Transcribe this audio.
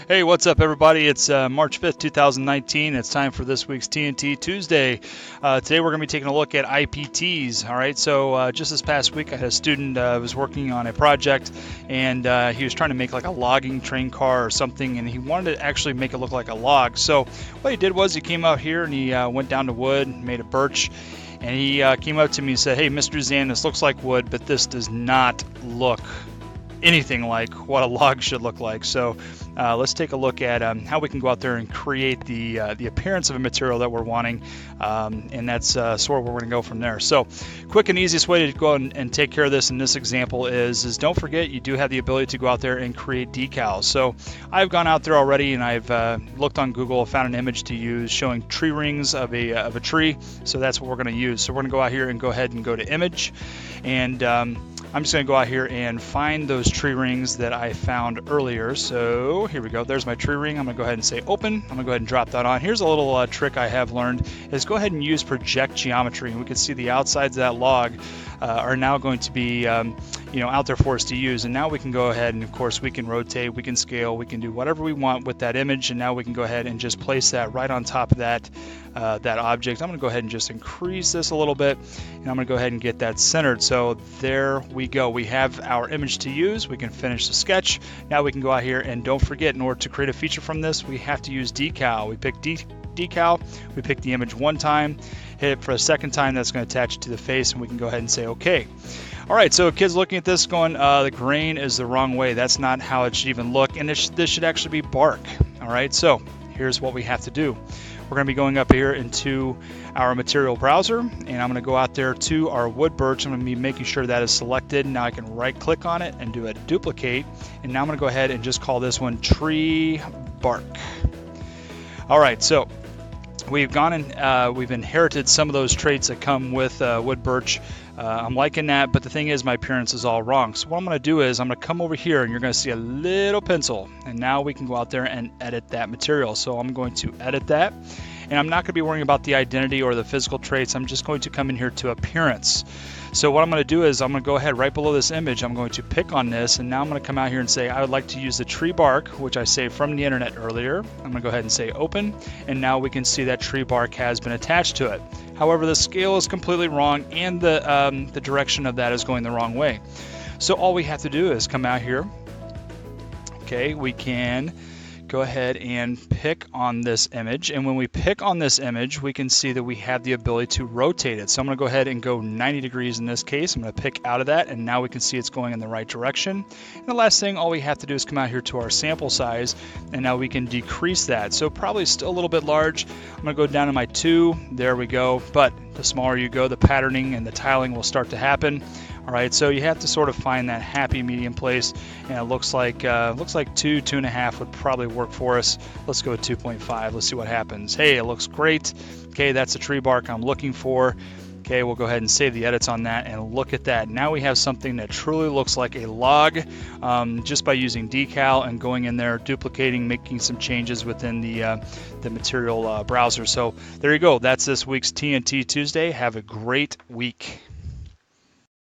Hey, what's up, everybody? It's March 5th, 2019. It's time for this week's TNT Tuesday. Today we're going to be taking a look at IPTs. All right, so just this past week, I had a student was working on a project, and he was trying to make like a logging train car or something, and he wanted to actually make it look like a log. So what he did was he came out here and he went down to wood, made a birch, and he came up to me and said, "Hey, Mr. Zan, this looks like wood, but this does not look anything like what a log should look like." So let's take a look at how we can go out there and create the appearance of a material that we're wanting, and that's sort of where we're going to go from there. So quick and easiest way to go and take care of this in this example is don't forget you do have the ability to go out there and create decals. So I've gone out there already and I've looked on Google, found an image to use showing tree rings of a tree. So that's what we're going to use. So we're going to go out here and go ahead and go to image, and I'm just going to go out here and find those tree rings that I found earlier. So here we go. There's my tree ring. I'm going to go ahead and say open. I'm going to go ahead and drop that on. Here's a little trick I have learned is go ahead and use project geometry. And we can see the outsides of that log are now going to be out there for us to use. And now we can go ahead and, of course, we can rotate, we can scale, we can do whatever we want with that image. And now we can go ahead and just place that right on top of that object. I'm going to go ahead and just increase this a little bit, and I'm going to go ahead and get that centered. So there we go. We have our image to use. We can finish the sketch. Now we can go out here, and don't forget, in order to create a feature from this, we have to use decal. We pick decal, we pick the image one time, hit it for a second time, that's going to attach it to the face, and we can go ahead and say okay. All right, so kids looking at this going, the grain is the wrong way. That's not how it should even look, and this should actually be bark. All right, so here's what we have to do. We're going to be going up here into our material browser, and I'm going to go out there to our wood birch. I'm going to be making sure that is selected. Now I can right click on it and do a duplicate, and now I'm going to go ahead and just call this one tree bark. All right, so we've gone and we've inherited some of those traits that come with wood birch. I'm liking that, but the thing is my appearance is all wrong. So what I'm going to do is I'm going to come over here, and you're going to see a little pencil, and now we can go out there and edit that material. So I'm going to edit that, and I'm not going to be worrying about the identity or the physical traits. I'm just going to come in here to appearance. So what I'm going to do is I'm going to go ahead right below this image. I'm going to pick on this, and now I'm going to come out here and say I would like to use the tree bark, which I saved from the internet earlier. I'm going to go ahead and say open, and now we can see that tree bark has been attached to it. However, the scale is completely wrong, and the direction of that is going the wrong way. So all we have to do is come out here. Okay, we can go ahead and pick on this image, and when we pick on this image, we can see that we have the ability to rotate it. So I'm going to go ahead and go 90 degrees in this case. I'm going to pick out of that, and now we can see it's going in the right direction. And the last thing, all we have to do is come out here to our sample size, and now we can decrease that. So probably still a little bit large. I'm going to go down to my 2. There we go. But the smaller you go, the patterning and the tiling will start to happen. All right, so you have to sort of find that happy medium place, and it looks like 2.5 would probably work for us. Let's go with 2.5. Let's see what happens. Hey, it looks great. Okay, that's the tree bark I'm looking for. Okay, we'll go ahead and save the edits on that, and look at that. Now we have something that truly looks like a log just by using decal and going in there, duplicating, making some changes within the material browser. So there you go. That's this week's TNT Tuesday. Have a great week.